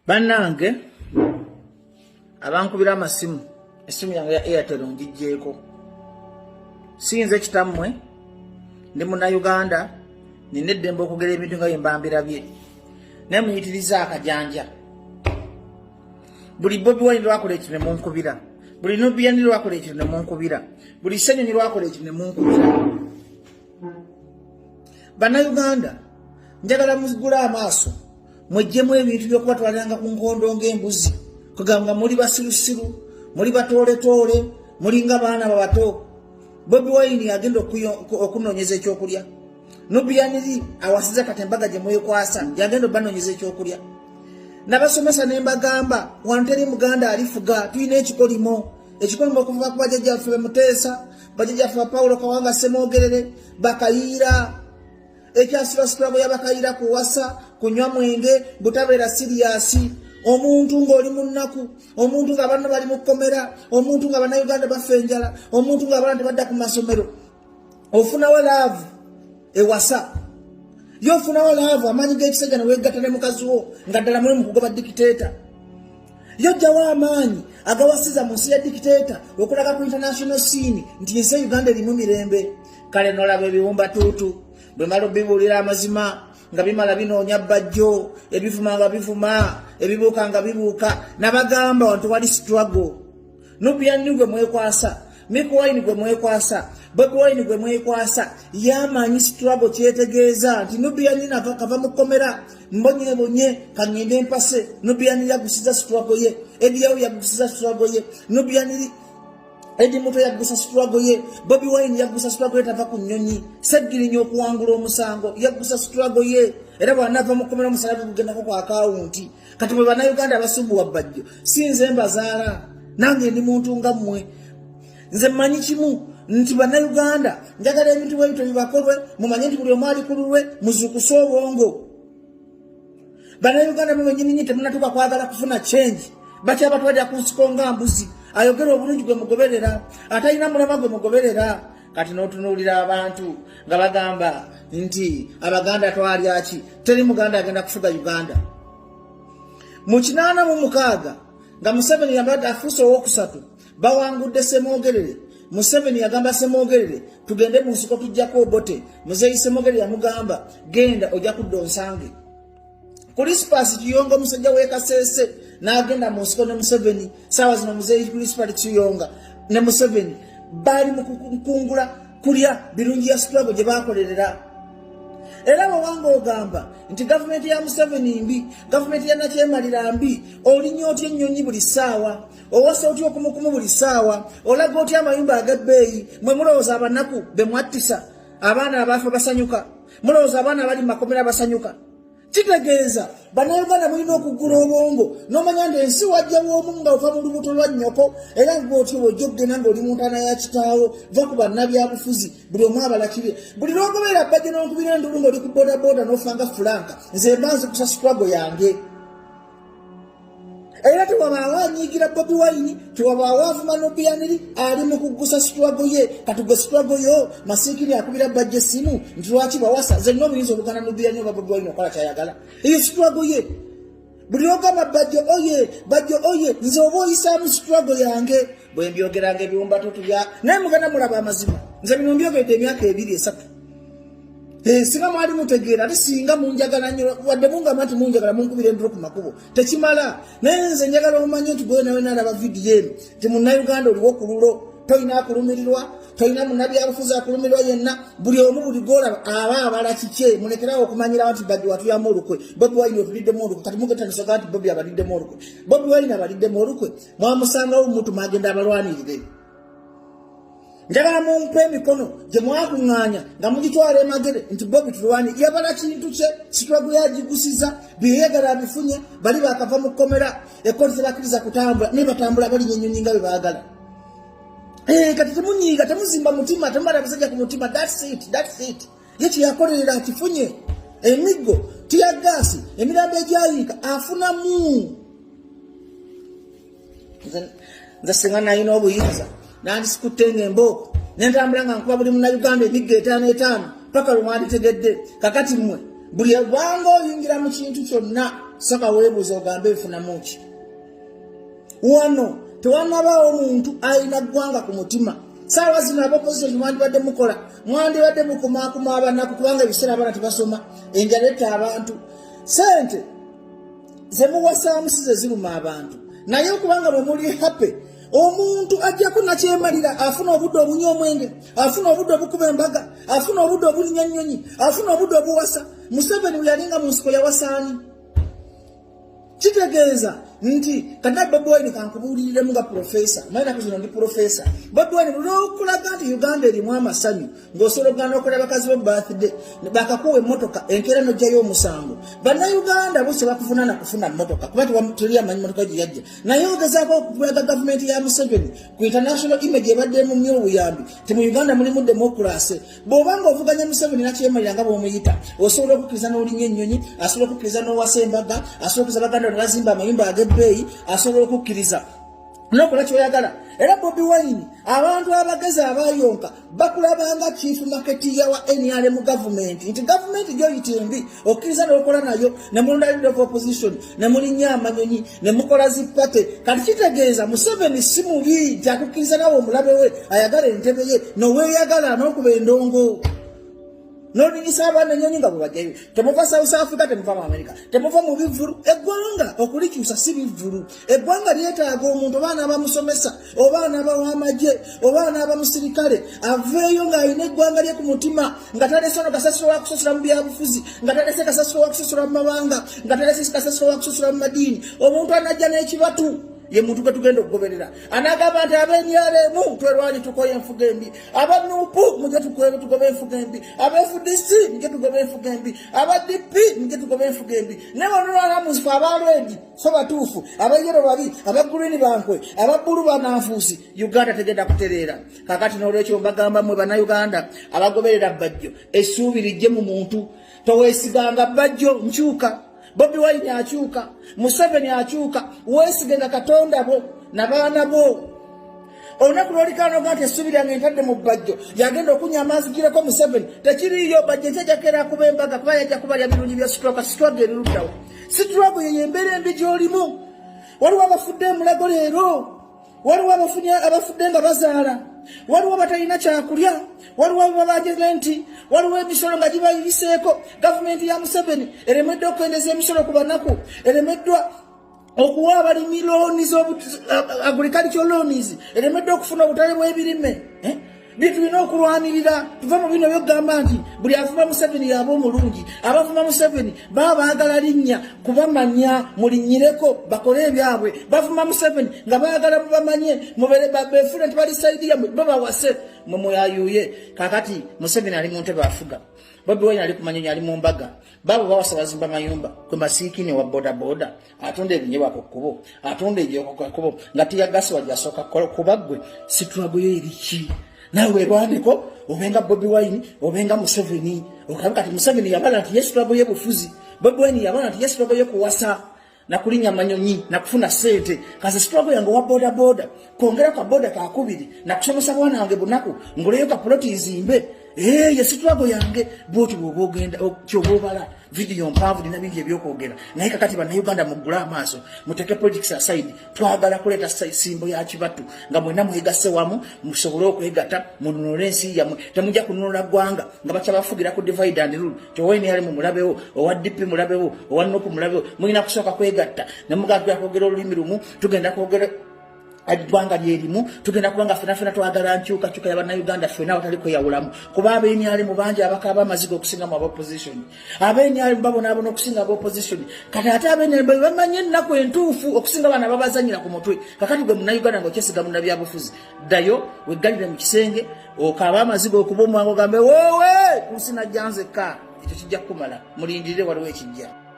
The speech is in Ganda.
Bannange abankubira amasimu esimu yange ya Airtel ngijjeeko sinze kitammwe ndi Munnayuganda nina eddembe okugera ebintu nga mbambirabye naye muyitiriza akajanja buli Bobi Wine lwakola ekyo ne munkubira buli Nubian lwakola ekyo ne munkubira buli Ssenyonyi lwakola ekyo ne munkubira. Bannayuganda njagala muzigula amaaso mwejjemu ebintu by'okubatwalanga ku nkondo ng'embuzi kugamba muli basirusiru muli batooletoole muli nga baana babato. Bobi Wine agenda okunoonyeza ekyokulya. Nubian awasiza kati embaga gye mwekwasa yagenda obanoonyeza ekyokulya. Nabasomesa ne mbagamba wano teri Muganda alifuga tulina ekikolimo okuva ku bajjajjaffe Muteesa bajjajjaffe Paulo Kawanga Ssemwogerere Bakayiira ekyasirasirabo yabakayiira kuwasa kunywa mwenge butabeera siriyasi omuntu ng'oli mu nnaku omuntu nga banno bali mu kkomera omuntu nga Bannayuganda bafa enjala omuntu nga abaana tebadda ku masomero ofunawo laavu ewasa yofunawo laavu amaanyi g'ekisajja ne weegatta ne mukazi wo nga ddala muli mu kugoba dikiteeta yojjawo amaanyi agawasiza mu nsi ya dikiteeta okulaga ku international scene nti ensi ya Uganda erimu mirembe. Kale nolaba ebiwumba tuutu bwe mala bibuulira amazima nga bimala binoonya bajjo ebivuma nga bivuma ebibuuka nga bibuuka nabagamba wantu wali struggle. Nubian gwe mwekwasa Bobi Wine gwe mwekwasa Bobi Wine gwe mwekwasa yamanyi struggle kyetegeeza nti Nubian kava mu kkomera mbonyebonye kangende mpase Nubian yagusiza struggle ye ediyawo yagusiza struggle ye Nubian Edi muto yagusa struggle ye Bobi Wine yagusa struggle ye tava ku nnyonyi Segirinnya okuwangula omusango yagusa struggle ye era bw'anava mu kkomera omusalabi gugendako ku akawunti kati bwe Bannayuganda abasumbuwa bajjo sinze mbazaala nange ndi muntu nga mmwe nze mmanyi kimu nti Bannayuganda njagala ebintu bwe bityo bibakolwe mumanye nti buli omu ali ku lulwe muzukuse obwongo. Bannayuganda mwe nnyini temunatuuka kwagala kufuna change bakyabatwadde ku nsiko nga mbuzi ayogera obulungi gwe mugoberera atalina mulama gwe mugoberera. Kati n'otunuulira abantu nga bagamba nti Abaganda twalya ki teri Muganda agenda kufuga Uganda. Mu 86 nga Museveni yabadde afuuse ow'okusatu bawangudde Ssemwogerere Museveni yagamba Ssemwogerere tugende mu nsiko tujjako Obote Muzeeyi Ssemwogerere yamugamba genda ojja kudda onsange. Crispas Kiyonga omusajja w'e Kasese n'agenda mu nsiko ne Museveni saawa zino Muzeeyi Crispas Kiyonga ne Museveni bali mu kukungula kulya birungi ya struggle gye baakolerera. Era bw'owanga ogamba nti gavumenti ya Museveni mbi gavumenti ya Nakyemalira mbi olinya otya ennyonyi buli ssaawa owasa otya okumukumu buli ssaawa olaga otya amayumba ag'ebbeeyi mwe mulowooza abanaku be mwattisa abaana abaafa basanyuka mulowooza abaana abali mu makomera basanyuka. Kitegeeza Bannayuganda mulina okugula obwongo n'omanya nti ensi wajjawo omu nga ova mu lubuto lwa nnyoko era ng'otyo bw'ojja okugenda ng'oli mu ntaana ya kitaawo va ku bannabyabufuzi buli omu abalakire buli lw'ogoberera bajja n'okubira endulu ng'oli ku boodabooda n'ofanga Fulanka nze mbanze kusa struggle yange. Era tewabaawo anyiigira Bobi Wine tewabaawo avuma Nubian ali mu kugusa struggle ye kati gwe struggle yo Masiikiri akubira bajja essimu nti lwaki bawasa ze nno obuyinza obugana Nubian oba Bobi Wine okola kyayagala eyo struggle ye buli ogamba bajjo oye nze oba oyisaamu struggle yange bwe mbyogeranga ebiwumba tutulya naye mugenda mulaba amazima nze bino mbyogeredde emyaka 2-3 singa mwali mutegeera ate singa munjagala nnyo wadde mungamba nti munjagala munkubira enduro ku makubo tekimala naye nze njagala omanye nti gwe nawe nalaba vidiyo eno nti Munnayuganda oliwo ku lulo tolina akulumirirwa tolina munnabyabufuzi akulumirirwa yenna buli omu buli golaba aba abala kike mulekerawo okumanyirawo nti bajja watuyamba olukwe Bobi Wine otuliddemu olukwe kati mugetanisoga nti Bobi abaliddemu olukwe Bobi Wine abaliddemu olukwe mwamusangawo mutu magenda abalwanirire. Njagala mumpe emikono gye mwakuŋŋaanya nga mugitwala emagere nti Bobi tulwani yabala kintu kye struggle yagigusiza byeyagala abifunye bali bakava mu kkomera ekkoti tebakkiriza kutambula ne batambula balinnya ennyonyi nga bwe baagala. Kati temunyiiga temuzimba mutima temubala abasajja ku mutima that's it ye kyeyakolerera akifunye emiggo tiya gaasi emirambo egyayiika afunamu. Nze singa nalina obuyinza nandisikutte embooko nentambula nga nkuba buli Munnayuganda emiggo 5 paka lwe mwanditegedde kakati mmwe buli lwanga oyingira mu kintu kyonna saka webuuza ogambe bifunamu ki wano tewanabaawo omuntu alina ggwanga ku mutima saawa zino abopposition mwandibadde mukola mwandibadde mukumaakuma abanaku kubanga ebiseera abaana tebasoma enjala etta abantu sente zemuwasaamu si ze ziruma abantu naye okubanga bwe muli happy omuntu ajjako nakyemalira afuna obudde obunywa omwenge afuna obudde obukuba embaga afuna obudde obulinya ennyonyi afuna obudde obuwasa Museveni bwe yalinga mu nsiko yawasaani kitegeeza nti kada Bobi Wine kankubuuliremu nga professor maana kuzino ndi professor Bobi Wine bulokulaga nti Uganda erimu amasanyu ng'osobola okugenda okola bakazi bo birthday bakakuwa emmotoka enkeera n'ojjayo omusango bannayuganda bose bakuvunaana kufuna mmotoka kuba teri amanyi mmotoka gye yajja naye ogezaako okulaga gavumenti ya Museveni ku international image ebadde mu nnyo obuyambi ti mu Uganda mulimu demokrasi bw'obanga ovuganya Museveni nakyemalira nga bw'omuyita osobola okukkiriza n'olinya ennyonyi asobola okukkiriza n'owasa embaga asobola okukkiriza baganda ne bazimba amayumba ag'ebbeeyi asobola okukkiriza nokola kyoyagala era Bobi Wine abantu abagezi abayonka bakulabanga chief marketeer wa NRM government nti government gyoyita embi okkiriza n'okola nayo ne mulonda leader of opposition ne mulinya amanyonyi ne mukola zipate kati kitegeeza Museveni si mubi jakukkiriza nawe omulabe we ayagala entebe ye noweeyagala n'okuba endongo nolingisa abaana ennyonyi nga bwe bajjayo temuva South Africa temuva mu America temuva mu bivvulu eggwanga okulikyusa si bivvulu eggwanga lyetaaga omuntu obaana abamusomesa obaana abawamagye obaana abamusirikale aveeyo ng'alina eggwanga lye ku mutima nga talese ono kasasiro wa kusasula mu byabufuzi nga talese kasasiro wa kusasula mu mabanga nga talese kasasiro wa kusasula mu madiini omuntu anajja n'ekibatu ye muntu gwe tugenda okugoberera anagamba nti abenyalemu twerwanye tukoye enfuga embi abanupu muje tugobe enfuga embi abefudc muje tugobe enfuga embi abadp muje tugobe enfuga embi ne banulwana musifu abalwedi so batuufu abayero babi abagulini bankwe ababbulu bananfuusi Uganda tegenda kutereera kakati n'olwekyo mbagamba mwe bannayuganda abagoberera bajjo essuubi lijje mu muntu toweesiganga bajjo nkyuka Bobi Wine akyuka Museveni akyuka weesigenga Katonda bo n'abaana bo olunaku lwolikano gati essuubi lyange ntadde mu bajjo yagenda okunya amaazi gireko Museveni tekiriyo bajjo ekyajakera kuba embaga kuba yajja kubalya birungi bya stroke stroke eruddawo stroke ye yembera embi gy'olimu waliwo abafudde emulago leero waliwo abafudde nga bazaala waliwo batalina kyakulya waliwo babageze nti waliwo emisolo nga gibayiseeko gavumenti ya Museveni eremeddwa okwendeza emisolo ku banaku eremeddwa okuwa abalimi looni agricultural loans eremeddwa okufuna obutale bw'ebirime bitulina okulwanirira tuva mu bino byogamba nti buli avuma Museveni yaba omulungi abavuma Museveni baba baagala linnya kubamanya mulinyireko bakole ebyabwe bavuma Museveni nga baagala mubamanye befune nti balisaidiya babawase mumuyayuye kakati Museveni ali mu ntebe afuga Bobi Wine ali kumanyonyi ali mu mbaga babo bawasa bazimba mayumba kwe masiikini wa boda boda atonde ebinyewa ku kkubo atonde ebyoko ku kkubo nga tiyagasi wajasooka kubagwe situlagoyo eriki nawe rwaneko obenga Bobi Wine obenga Museveni okabika ati Museveni yabala ati Yesu labo yebufuzi Bobi Wine yabala ati Yesu labo yekuwasa na kulinya manyonyi na kufuna sente kaze struggle yango wa boda boda kuongera ka boda ka kubiri na kusomesa bwana wange bunaku ngoleyo ka ploti izimbe Yesu struggle yange boti bwogenda kyobobala video mpavu dina bingi ebyokwogera naye kakati bannayuganda muggula amaaso muteke politics aside twagala kuleta simbo ya kibatu nga mwena mwegase wamu musobole okwegatta mununule ensi yammwe temujja kununula ggwanga nga bakyabafugira ku divide and rule Wine yali mu mulabewo owa DP mulabewo owa Nupu mulabewo mulina kusooka kwegatta ne mugagala kwogera olulimi lumu tugenda kwogera Adwanga lyerimu tugenda kubanga fena twagala nkyuka y'abannayuganda fena watali kweyawulamu kuba abenyali mu banja abakaba amazigo okusinga mu opposition abenyali babona okusinga abo opposition kati ate abenyali bamanye ennaku entuufu okusinga bana babazanyira ku mutwe kakati gwe munnayuganda ng'okyesiga mu nabyabufuzi ddayo weggalire mu kisenge okaba amazigo okuba omwango gambe wowe kusina janzeka ekyo kijja kumala mulindirire waliwo ekijja